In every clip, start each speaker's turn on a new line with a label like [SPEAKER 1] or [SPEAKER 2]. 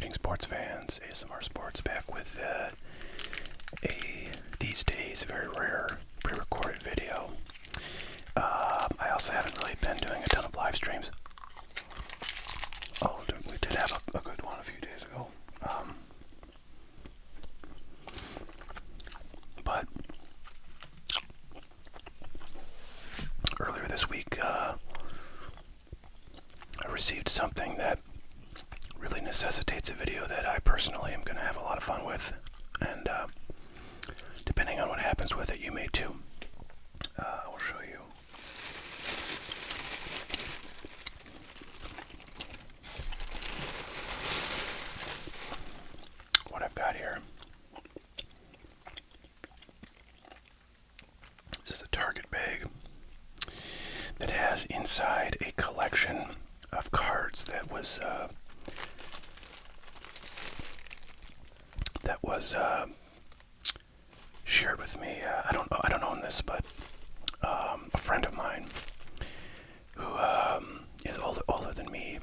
[SPEAKER 1] Greetings, sports fans. ASMR Sports back with these days, very rare pre-recorded video. I also haven't really been doing a ton of live streams. Oh, we did have a good one a few days ago. But earlier this week, I received something that really necessitates a video that I personally am going to have a lot of fun with, and depending on what happens with it, you may too. I'll show you. What I've got here. This is a Target bag that has inside a collection of cards that was shared with me. I don't own this, but a friend of mine who is older than me,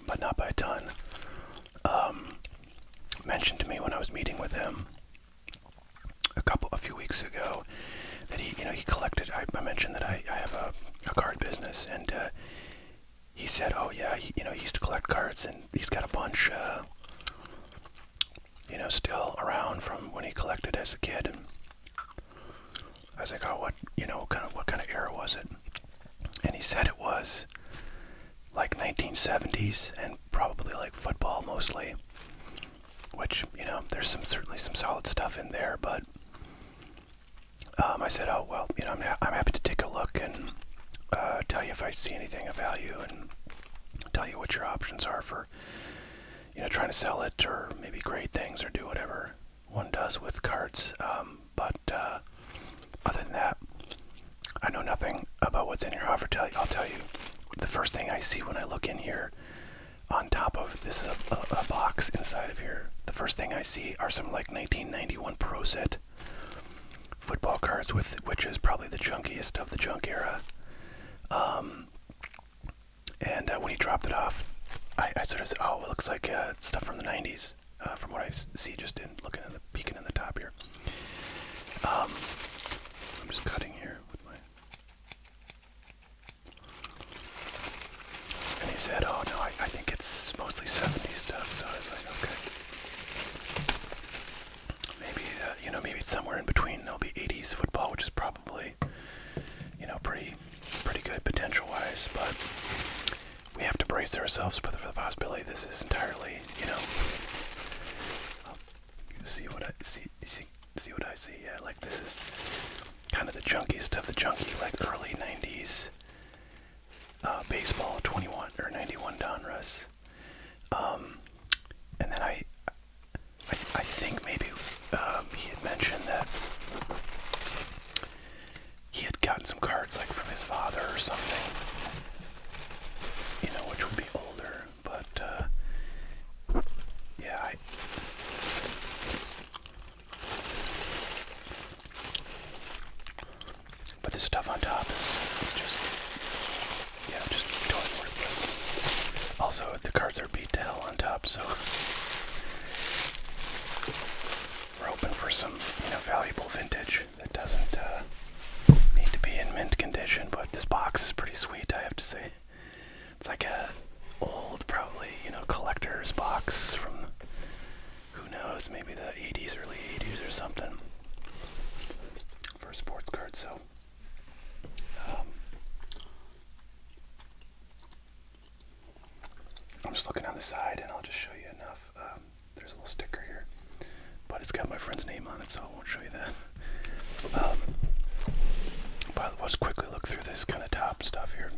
[SPEAKER 1] but not by a ton, mentioned to me when I was meeting with him a few weeks ago that he collected. I mentioned that I have a card business, and he said, oh yeah, he used to collect cards, and he's got a bunch still around from when he collected as a kid. And I was like, oh, what kind of era was it? And he said it was like 1970s, and probably like football mostly, which, there's certainly some solid stuff in there, but I said, oh, well, I'm happy to take a look and tell you if I see anything of value, and tell you what your options are for trying to sell it, or maybe grade things, or do whatever one does with cards. But other than that, I know nothing about what's in here. However, I'll tell you, the first thing I see when I look in here, on top of this is a box inside of here, the first thing I see are some like 1991 Pro Set football cards, which is probably the junkiest of the junk era. And when he dropped it off, I sort of said, oh, it looks like stuff from the 90s, from what I see just in peeking in the top here. I'm just cutting here with my... And he said, oh, no, I think it's mostly 70s stuff. So I was like, okay. Maybe it's somewhere in between. There'll be 80s football, which is probably, pretty good potential-wise, but we have to brace ourselves for the possibility this is entirely, see what I see. Yeah, like this is kind of the junkiest of the junky, like early 90s baseball 21 or 91 Donruss. And then I think maybe he had mentioned that he had gotten some cards like from his father or something, which would be older, but yeah, but this stuff on top is just totally worthless. Also, the cards are beat to hell on top, so we're hoping for some, valuable vintage that doesn't need to be in mint condition. But this box is pretty sweet, I have to say. It's like a old, probably, collector's box from, who knows, maybe the 80s, early 80s or something, for a sports card. So I'm just looking on the side, and I'll just show you enough. There's a little sticker here, but it's got my friend's name on it, so I won't show you that. But let's quickly look through this kind of top stuff here.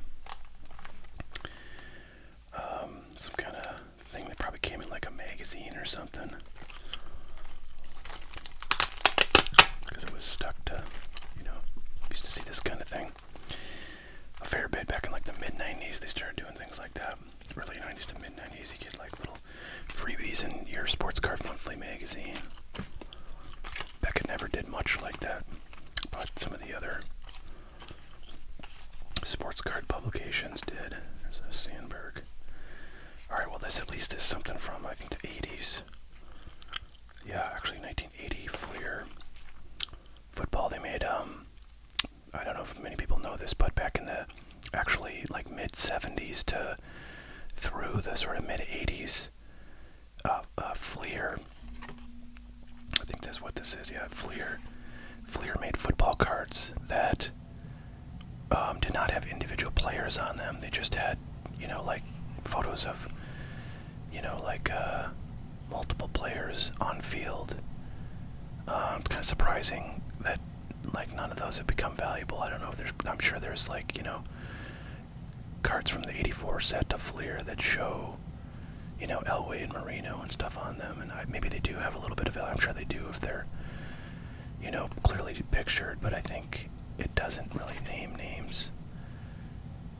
[SPEAKER 1] Some kind of thing that probably came in like a magazine or something, because it was stuck to, used to see this kind of thing a fair bit back in like the mid-90s. They started doing things like that. Early 90s to mid-90s, you get like little freebies in your Sports Card Monthly magazine. Beckett never did much like that, but some of the other sports card publications did. There's a Sandberg. Alright, well this at least is something from, I think, the 80s. Yeah, actually 1980 Fleer football. They made, I don't know if many people know this, but back in the actually like mid 70s to through the sort of mid 80s, Fleer, I think that's what this is, yeah, Fleer made football cards that did not have individual players on them. They just had, like photos of, like multiple players on field. It's kind of surprising that like none of those have become valuable. I don't know if I'm sure there's like, cards from the 84 set to Fleer that show, Elway and Marino and stuff on them, and maybe they do have a little bit of value. I'm sure they do if they're, clearly pictured, but I think it doesn't really name names.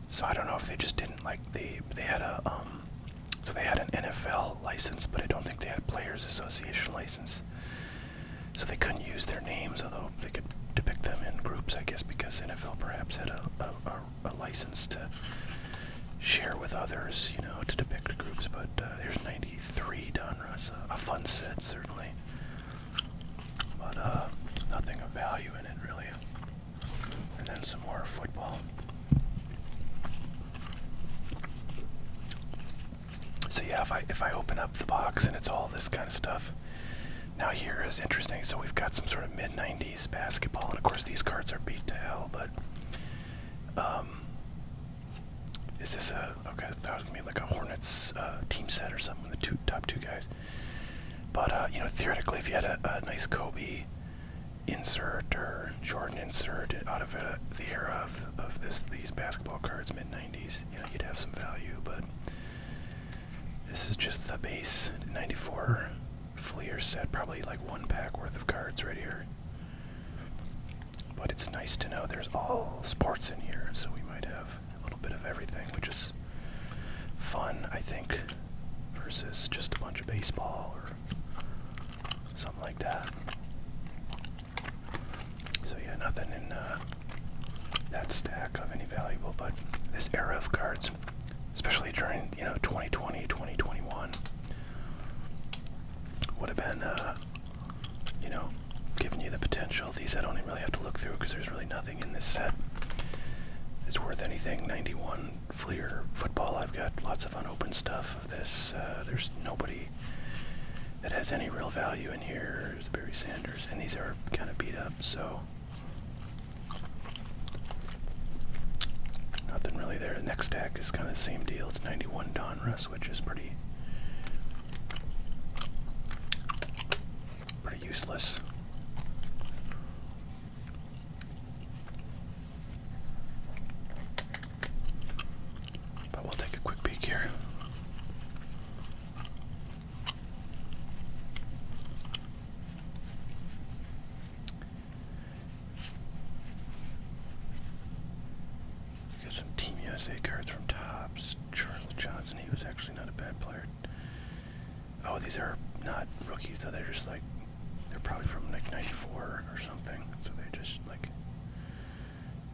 [SPEAKER 1] So I don't know if they just didn't like, they had a, so they had an NFL license, but I don't think they had a Players Association license. So they couldn't use their names, although they could depict them in groups, I guess, because NFL perhaps had a license to share with others, to depict groups. But here's 93 Donruss, a fun set, certainly. But nothing of value in it, really. And then some more football. So yeah, if I open up the box and it's all this kind of stuff. Now here is interesting. So we've got some sort of mid-90s basketball, and of course these cards are beat to hell, but is this okay, that was gonna be like a Hornets team set or something, the top two guys. But theoretically, if you had a nice Kobe insert or Jordan insert out of the era of these basketball cards, mid-90s, you'd have some value. But this is just the base 94 Fleer set, probably like one pack worth of cards right here. But it's nice to know there's all sports in here, so we might have a little bit of everything, which is fun, I think, versus just a bunch of baseball or something like that. So yeah, nothing in that stack of any valuable, but this era of cards, especially during 2020, 2021, would have been giving you the potential. These I don't even really have to look through because there's really nothing in this set that's worth anything. 91 Fleer football, I've got lots of unopened stuff of this. There's nobody that has any real value in here. There's Barry Sanders, and these are kind of beat up, so nothing really there. The next stack is kind of the same deal. It's 91 Donruss, which is pretty useless. But we'll take a quick peek here. Got some Team USA cards from Topps. Charles Johnson, he was actually not a bad player. Oh, these are not rookies though, they're just like, they're probably from like 94 or something. So they just like,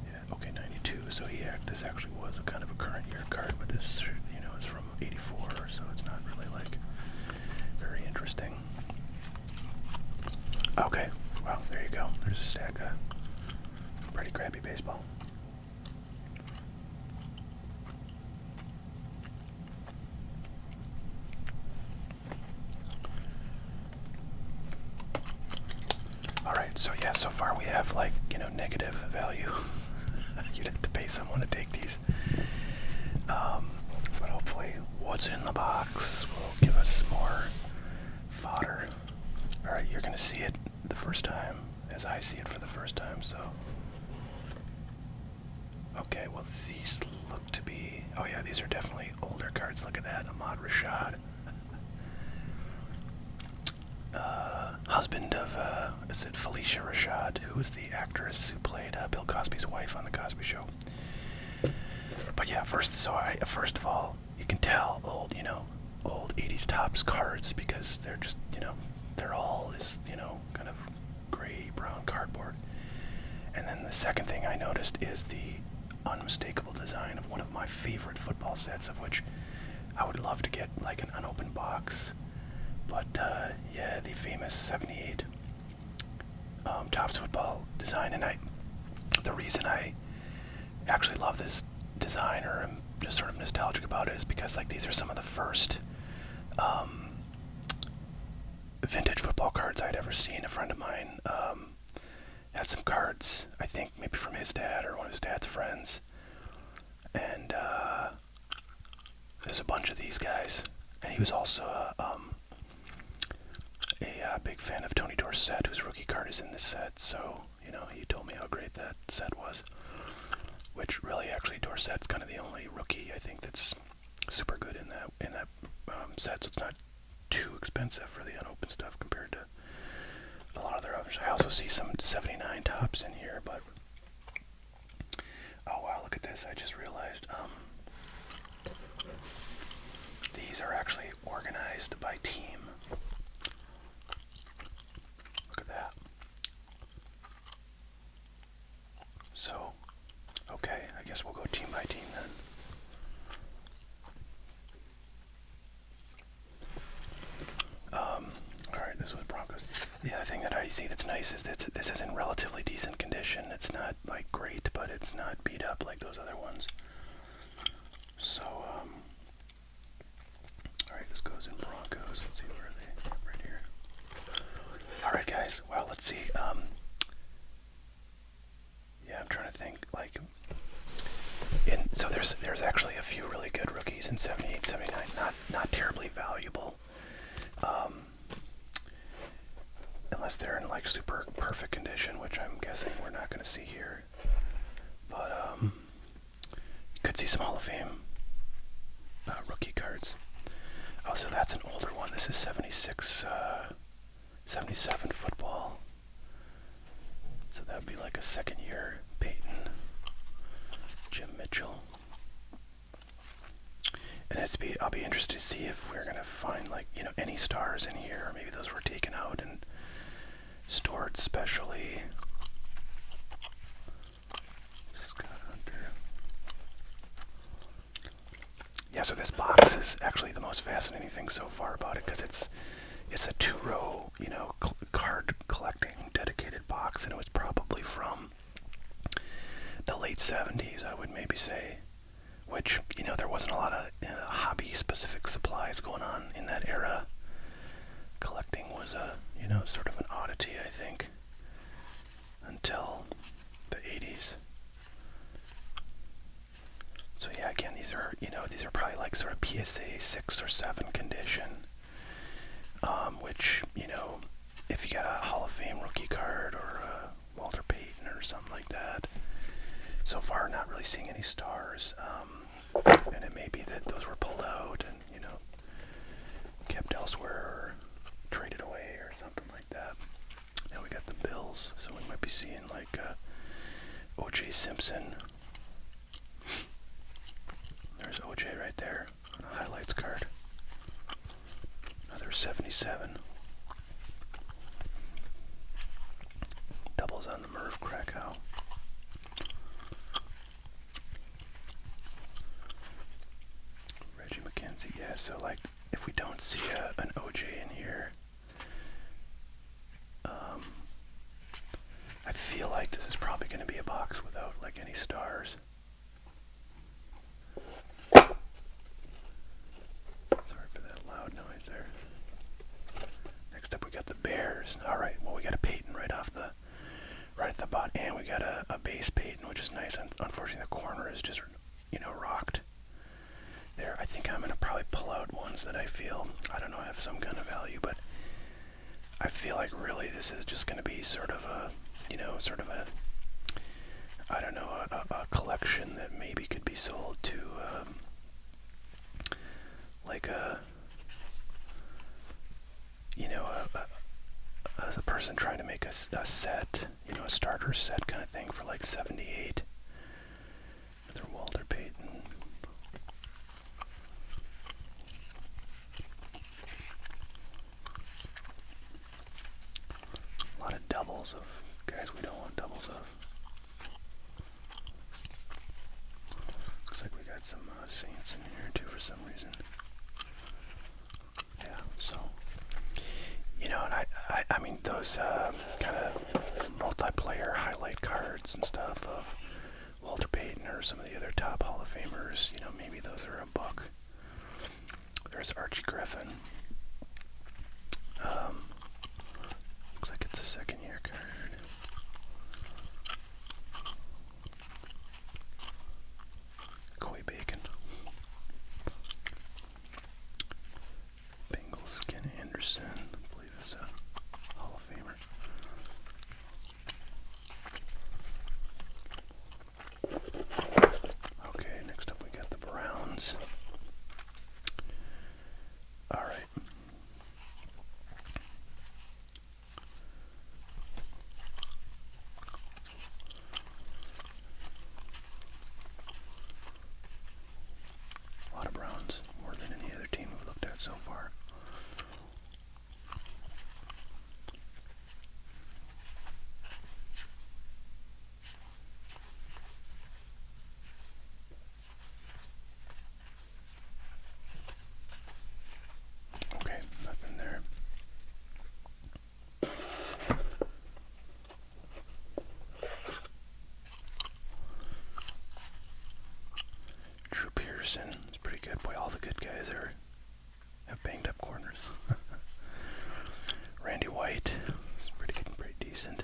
[SPEAKER 1] yeah, okay, 92. So this actually was a kind of a current year card, but this, is from 84, so it's not really like very interesting. Okay, well, there you go. There's a stack of pretty crappy baseball. Alright, so yeah, so far we have like, negative value. You'd have to pay someone to take these. But hopefully what's in the box will give us some more fodder. Alright, you're going to see it the first time, as I see it for the first time, so. Okay, well these look to be, oh yeah, these are definitely older cards. Look at that, Ahmad Rashad. Husband of, is it Felicia Rashad, who was the actress who played Bill Cosby's wife on The Cosby Show. But yeah, first of all, you can tell old 80s Topps cards because they're just, they're all this, kind of gray-brown cardboard. And then the second thing I noticed is the unmistakable design of one of my favorite football sets, of which I would love to get like an unopened box, but yeah, the famous '78 Topps football design, and the reason I actually love this design, or I'm just sort of nostalgic about it, is because like these are some of the first vintage football cards I'd ever seen. A friend of mine had some cards, I think maybe from his dad or one of his dad's friends, and there's a bunch of these guys. And he was also a big fan of Tony Dorsett, whose rookie card is in this set. So you know, he told me how great that set was. Which really, actually, Dorsett's kind of the only rookie I think that's super good in that set. So it's not too expensive for the unopened stuff compared to a lot of their others. I also see some '79 Topps in here, but oh wow, look at this! I just realized these are actually organized by team. Look at that. So, okay, I guess we'll go team by team then. Alright, this was Broncos. The other thing that I see that's nice is that this is in relatively decent condition. It's not like great, but it's not beat up like those other ones. So, alright, this goes in Broncos. Let's see, where are they? Right here. Alright guys, well, let's see. Yeah, I'm trying to think, like, so there's actually a few really good rookies in '78, '79, not terribly valuable. Unless they're in like super perfect condition, which I'm guessing we're not going to see here. But you could see some Hall of Fame rookie cards. Oh, so that's an older one. This is 76, 77 football. So that would be like a second year Peyton, Jim Mitchell. And I'll be interested to see if we're gonna find, like, you know, any stars in here, or maybe those were taken out and stored specially. Scott Hunter. Yeah, so this box is actually the most fascinating thing so far about it, because it's a two-row, you know, card collecting dedicated box, and it was probably from the late '70s, I would maybe say. Which, you know, there wasn't a lot of hobby-specific supplies going on in that era. Collecting was you know, sort of an oddity, I think, until the '80s. So yeah, again, these are probably like sort of PSA 6 or 7 condition, which, you know, if you got a Hall of Fame rookie card or a Walter Payton or something like that. So far, not really seeing any stars, and it may be that those were pulled out and, you know, kept elsewhere or traded away or something like that. Now we got the Bills, so we might be seeing like O.J. Simpson. There's O.J. right there on a highlights card. Another 77. Doubles on the Merv Krakow. Reggie McKenzie, yeah, so like, if we don't see an OJ in here, I feel like this is probably going to be a box without like any stars. Sorry for that loud noise there. Next up we got the Bears. Alright, well, we got a Peyton right at the bottom, and we got a base Peyton, which is nice. Unfortunately, the corner is just, you know, rocked there. I think I'm going to probably pull out ones that I feel, I don't know, have some kind of value, but I feel like really this is just going to be sort of a, you know, sort of a, I don't know, a collection that maybe could be sold to, like a, you know, a person trying to make a set, you know, a starter set kind of thing for like '78. Another Walter Payton. A lot of doubles of guys we don't want doubles of. Looks like we got some Saints in here too for some reason. I mean, those kind of multiplayer highlight cards and stuff of Walter Payton or some of the other top Hall of Famers, you know, maybe those are $1. There's Archie Griffin. Looks like it's a second-year card. Coy Bacon. Bengals, Ken Anderson. I believe it's a Hall of Famer. Okay, next up we got the Browns. All right. A lot of Browns, more than any other team we've looked at so far. Okay, nothing there. Drew Pearson is pretty good. Boy, all the good guys have banged up corners. Randy White is pretty good and pretty decent.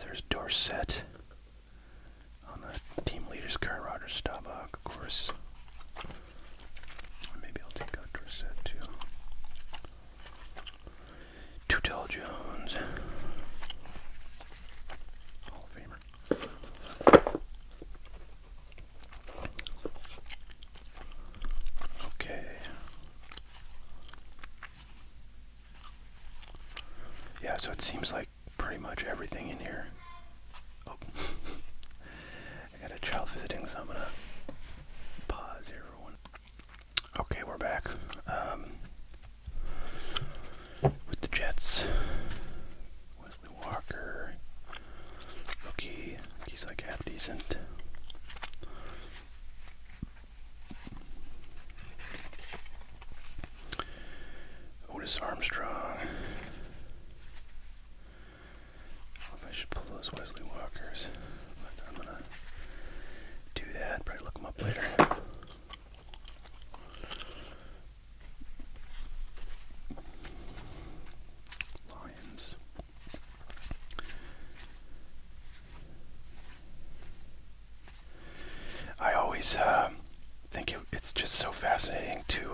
[SPEAKER 1] There's Dorsett on the team leaders card. Roger Staubach, of course. Maybe I'll take out Dorsett too. Tutel Jones, Hall of Famer. Okay. Yeah, so it seems like pretty much everything in here. Oh, I got a child visiting, so I'm gonna pause here for one. Okay, we're back. With the Jets, Wesley Walker, rookie. He's like half decent. Otis Armstrong. I should pull those Wesley Walkers, but I'm gonna do that. Probably look them up later. Lions. I always think it's just so fascinating to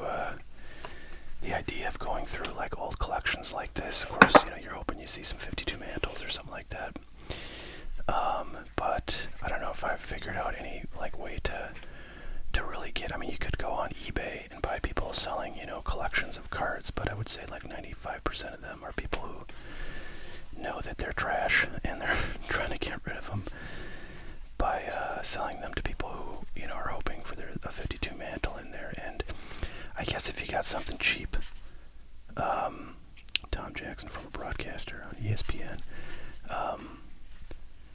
[SPEAKER 1] the idea of going through like old collections like this. Of course, you know, you're hoping you see some 52 mantles or something like that. But I don't know if I've figured out any like way to really get. I mean, you could go on eBay and buy people selling, you know, collections of cards, but I would say like 95% of them are people who know that they're trash and they're trying to get rid of them by selling them to people who, you know, are hoping for a 52 mantle in there. And I guess if you got something cheap, Tom Jackson, from a broadcaster on ESPN,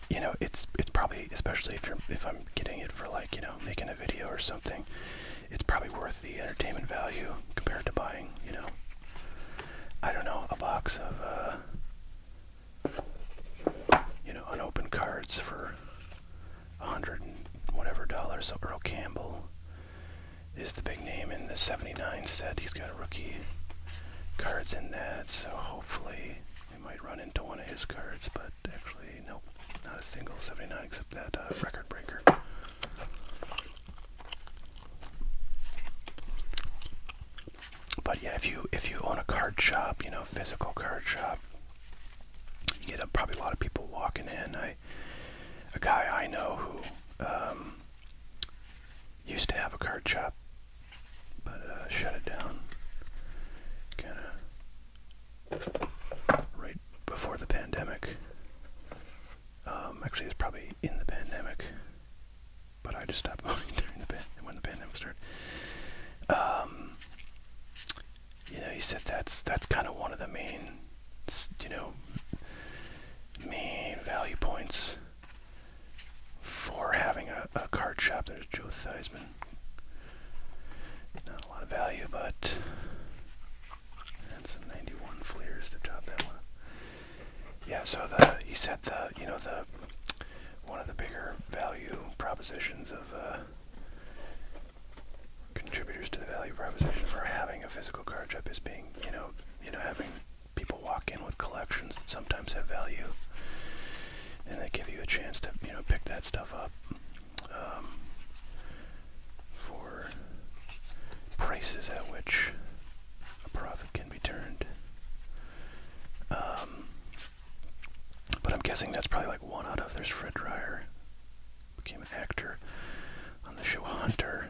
[SPEAKER 1] you know, it's probably, especially if I'm getting it for like, you know, making a video or something, it's probably worth the entertainment value compared to buying, you know, I don't know, a box of you know, unopened cards for $100 and whatever dollars. So Earl Campbell is the big name in the 79 set. He's got rookie cards in that, so hopefully we might run into one of his cards, but actually nope, not a single 79 except that record breaker. But yeah, if you own a card shop, you know, physical card shop, you get probably a lot of people walking in. A guy I know who used to have a card shop, but shut it down kind of right before the pandemic. Actually, it was probably in the pandemic, but I just stopped going when the pandemic started. You know, he said that's kind of one of the main main value points for having a card shop. There's Joe Theismann. Not a lot of value, but and some 91 Fleers to top that one. Yeah, so he said one of the bigger value propositions of contributors to the value proposition for having a physical card shop is being, having people walk in with collections that sometimes have value, and they give you a chance to, pick that stuff up for prices at which a profit can be turned. But I'm guessing that's probably like one out of. There's Fred Dryer, became an actor on the show Hunter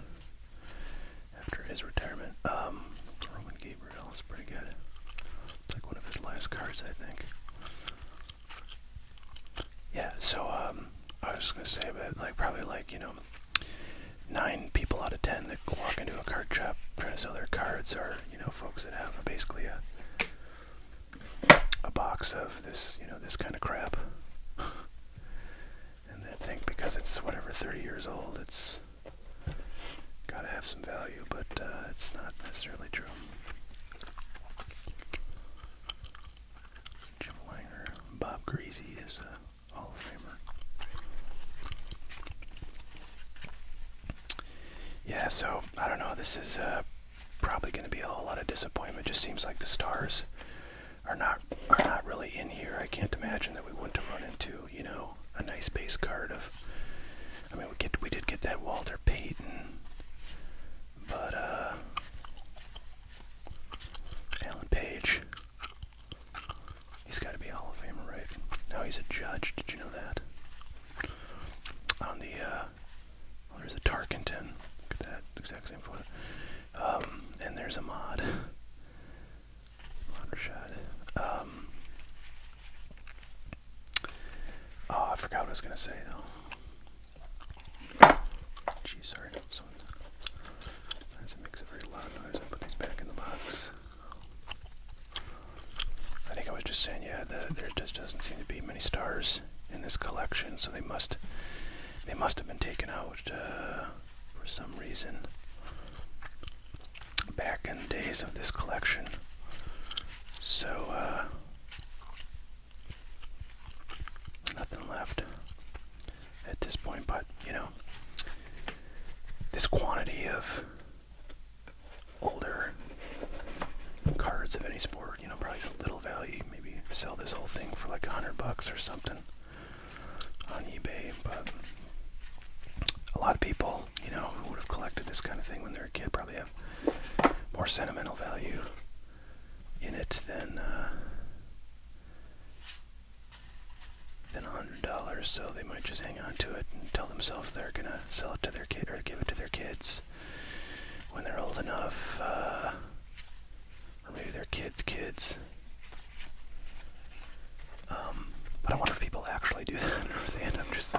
[SPEAKER 1] after his retirement. Roman Gabriel is pretty good. It's like one of his last cards, I think. Yeah, so I was just gonna say, but probably 9 people out of 10 that walk into a card shop trying to sell their cards are folks that have basically a box of this this kind of crap, and they think because it's 30 years old, it's gotta have some value, but it's not necessarily true. Jim Langer, Bob Greasy is a Hall of Famer. Yeah, so I don't know. This is probably going to be a whole lot of disappointment. Just seems like the stars are not really in here. I can't imagine that we wouldn't have run into a nice base card of. I mean, we did get that Walter Payton, but Alan Page. He's got to be a Hall of Famer, right? No, he's a judge. Did you know that? On the there's a Tarkenton. Look at that exact same photo. And there's Ahmad Rashad. Oh, I forgot what I was gonna say though. Geez, sorry. Someone's makes a very loud noise. I put these back in the box. I think I was just saying, yeah, there just doesn't seem to be many stars in this collection, so they must have been taken out for some reason back in the days of this collection. So nothing left at this point, but this quantity of older cards of any sport, probably little value. Maybe sell this whole thing for like $100 or something on eBay, but a lot of people, who would have collected this kind of thing when they were a kid probably have more sentimental value in it than $100, so they might just hang on to it and tell themselves they're gonna sell it to their kid or give it to their kids when they're old enough, or maybe their kids. But I wonder if people actually do that, or if they end up just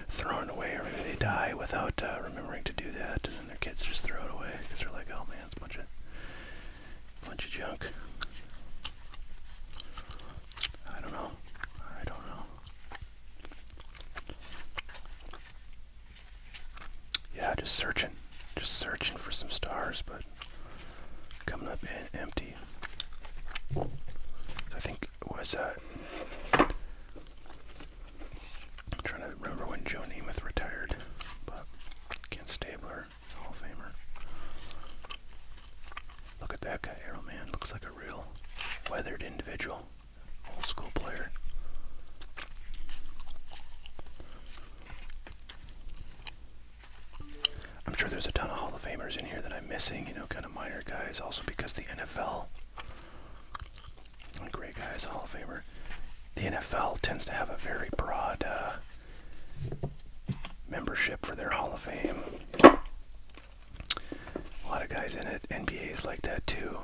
[SPEAKER 1] throwing it away, or maybe they die without remembering to do that, and then their kids just throw it away because they're like, oh man, it's a bunch of junk. I don't know. Yeah, just searching for some stars, but coming up empty. So I think it was I'm trying to remember when Joe Namath retired, but Ken Stabler, Hall of Famer. Look at that guy, Arrow Man. Looks like a real weathered individual, old school player. I'm sure there's a ton of Hall of Famers in here that I'm missing, kind of minor guys. Also because the NFL, great guys, Hall of Famer. The NFL tends to have a very broad membership for their Hall of Fame. A lot of guys in it. NBA is like that too.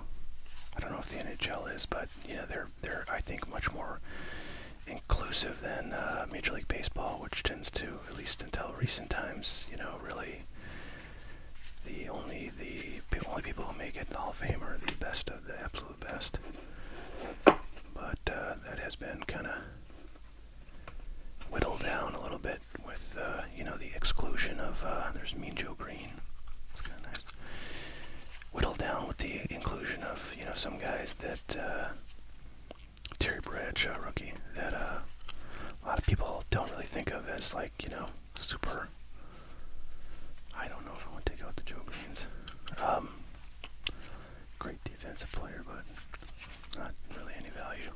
[SPEAKER 1] I don't know if the NHL is, but they're I think much more inclusive than Major League Baseball, which tends to, at least until recent times, really the only people who make it in the Hall of Fame are the best of the absolute best. But has been kind of whittled down a little bit with, the exclusion of, there's Mean Joe Green. It's kind of nice. Whittled down with the inclusion of, some guys that, Terry Bradshaw, rookie, that, a lot of people don't really think of as, like, super, I don't know if I want to take out the Joe Greens. Great defensive player, but not really any value.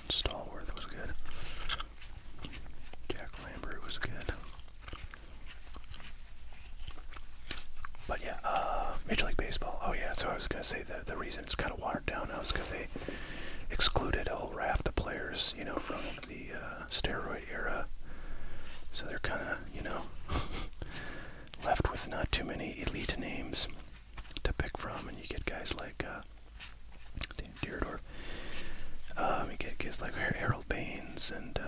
[SPEAKER 1] Stallworth was good. Jack Lambert was good. But yeah, Major League Baseball. Oh yeah, so I was going to say that the reason it's kind of watered down now is because they excluded a whole raft of players, from the steroid era. So they're kind of, left with not too many elite names to pick from, and you get guys like Dan Dierdorf. You get guys like Harold Baines, and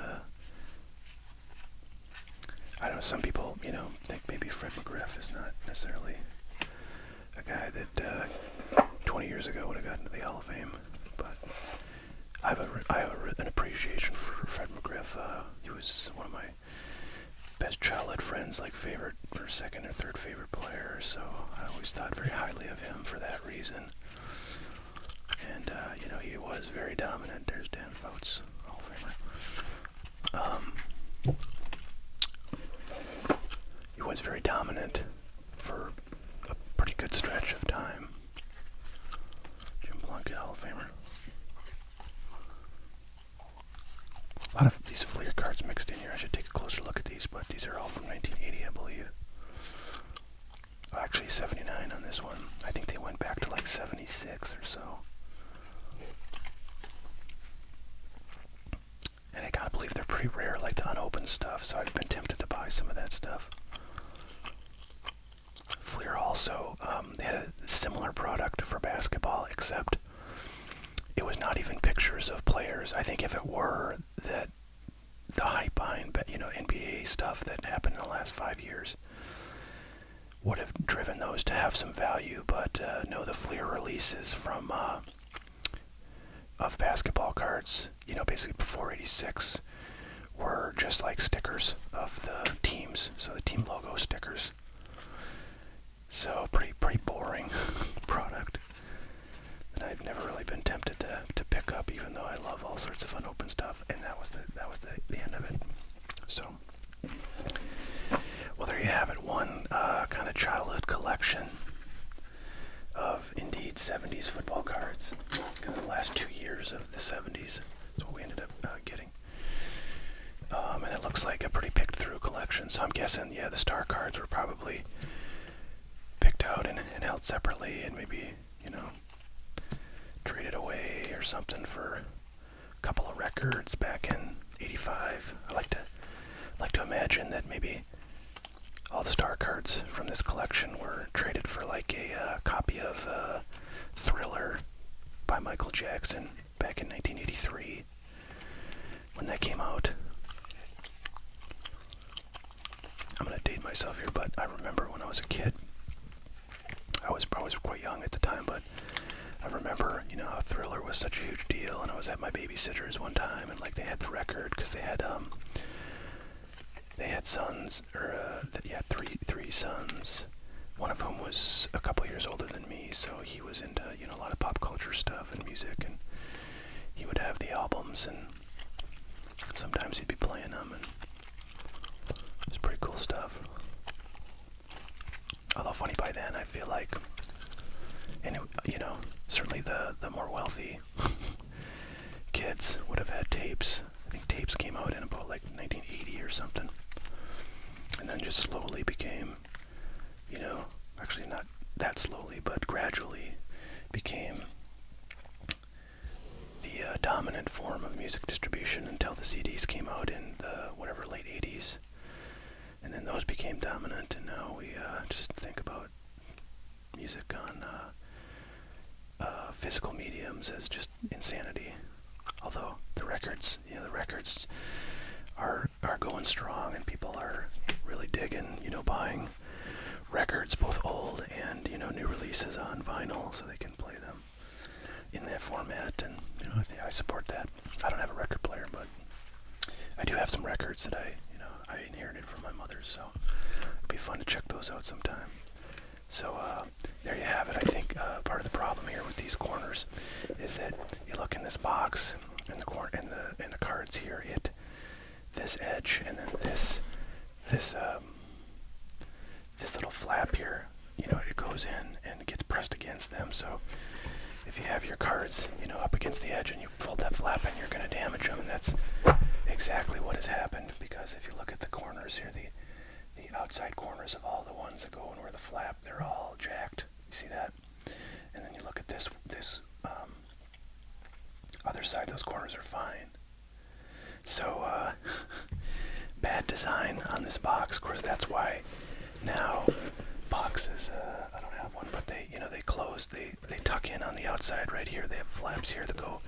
[SPEAKER 1] I don't know, some people, think maybe Fred McGriff is not necessarily a guy that 20 years ago would have gotten to the Hall of Fame, but I have an appreciation for Fred McGriff. He was one of my best childhood friends, like favorite or second or third favorite player, so I always thought very highly of him for that reason. And, he was very dominant. There's Dan Fouts, Hall of Famer. He was very dominant for a pretty good stretch of time. Jim Plunkett, Hall of Famer. A lot of these Fleer cards mixed in here. I should take a closer look at these, but these are all from 1980, I believe. Oh, actually, 79 on this one. I think they went back to like 76 or so. And I gotta believe they're pretty rare, like the unopened stuff, so I've been tempted to buy some of that stuff. Fleer also, they had a similar product for basketball, except it was not even pictures of players. I think if it were, that the hype behind, NBA stuff that happened in the last 5 years would have driven those to have some value, but no, the Fleer releases from of basketball cards, basically before '86, were just like stickers of the teams, so the team logo stickers. So pretty boring product that I've never really been tempted to pick up, even though I love all sorts of unopened stuff, and that was the end of it. So, well, there you have it. One kind of childhood collection of indeed 70s football cards. Kind of the last 2 years of the 70s. That's what we ended up getting. And it looks like a pretty picked through collection. So I'm guessing, yeah, the star cards were probably picked out and held separately, and maybe, traded away or something for a couple of records back in '85. I like to imagine that maybe all the star cards from this collection were traded for like a copy of Thriller by Michael Jackson back in 1983 when that came out. I'm gonna date myself here, but I remember when I was a kid. I was quite young at the time, but I remember, how Thriller was such a huge deal, and I was at my babysitter's one time, and like they had the record because they had sons, or three sons, one of whom was a couple years older than me, so he was into a lot of pop culture stuff and music, and he would have the albums, and sometimes he'd be playing them, and it was pretty cool stuff. Although funny by then, I feel like, and certainly the more wealthy kids would have had tapes. I think tapes came out in about like 1980 or something, and then just slowly became, actually not that slowly, but gradually became the dominant form of music distribution until the CDs came out in the late 80s. And then those became dominant, and now we just think about music on physical mediums as just insanity. Although the records are going strong, and people are really digging, buying records, both old and new releases on vinyl, so they can play them in in that format, and I support that. I don't have a record player, but I do have some records that I inherited from my mother, so it'd be fun to check those out sometime. So there you have it. I think part of the problem here with these corners is that you look in this box, and the cards here hit this edge, and then this little flap here, it goes in and gets pressed against them. So if you have your cards, up against the edge and you fold that flap in, you're going to damage them, and that's exactly what has happened. Because if you look at the corners here, the outside corners of all the ones that go in where the flap, they're all jacked. You see that? And then you look at this other side; those corners are fine. So bad design on this box. Of course, that's why now boxes. I don't have one, but they close. They tuck in on the outside right here. They have flaps here that go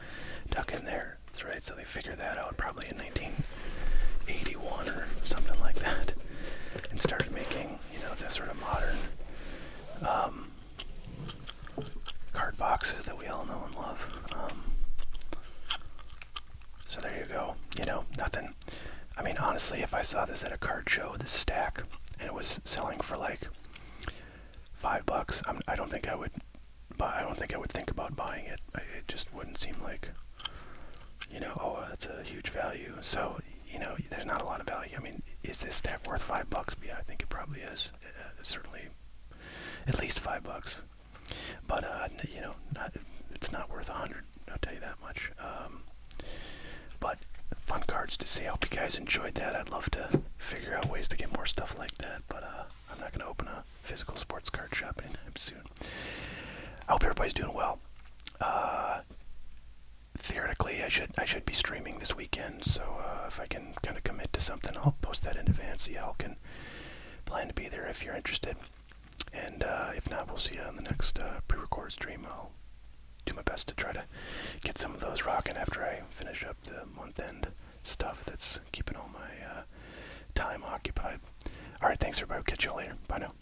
[SPEAKER 1] tuck in there. That's right. So they figured that out probably in 1981 or something like that, and started making the sort of modern card boxes that we all know and love. So there you go. Nothing. I mean, honestly, if I saw this at a card show, this stack, and it was selling for like $5, I don't think I would buy. I don't think I would think about buying it. It just wouldn't seem like, oh, that's a huge value. So, there's not a lot of value. I mean, is this stack worth $5? Yeah, I think it probably is. Certainly, at least $5. But it's not worth 100. I'll tell you that much. But fun cards to see. I hope you guys enjoyed that. I'd love to figure out ways to get more stuff like that, but I'm not going to open a physical sports card shop anytime soon. I hope everybody's doing well. Theoretically, I should be streaming this weekend, so if I can kind of commit to something, I'll post that in advance so y'all can plan to be there if you're interested. And if not, we'll see you on the next pre-recorded stream. I'll do my best to try to get some of those rocking after I finish up the month-end stuff that's keeping all my time occupied. Alright, thanks everybody. We'll catch you later. Bye now.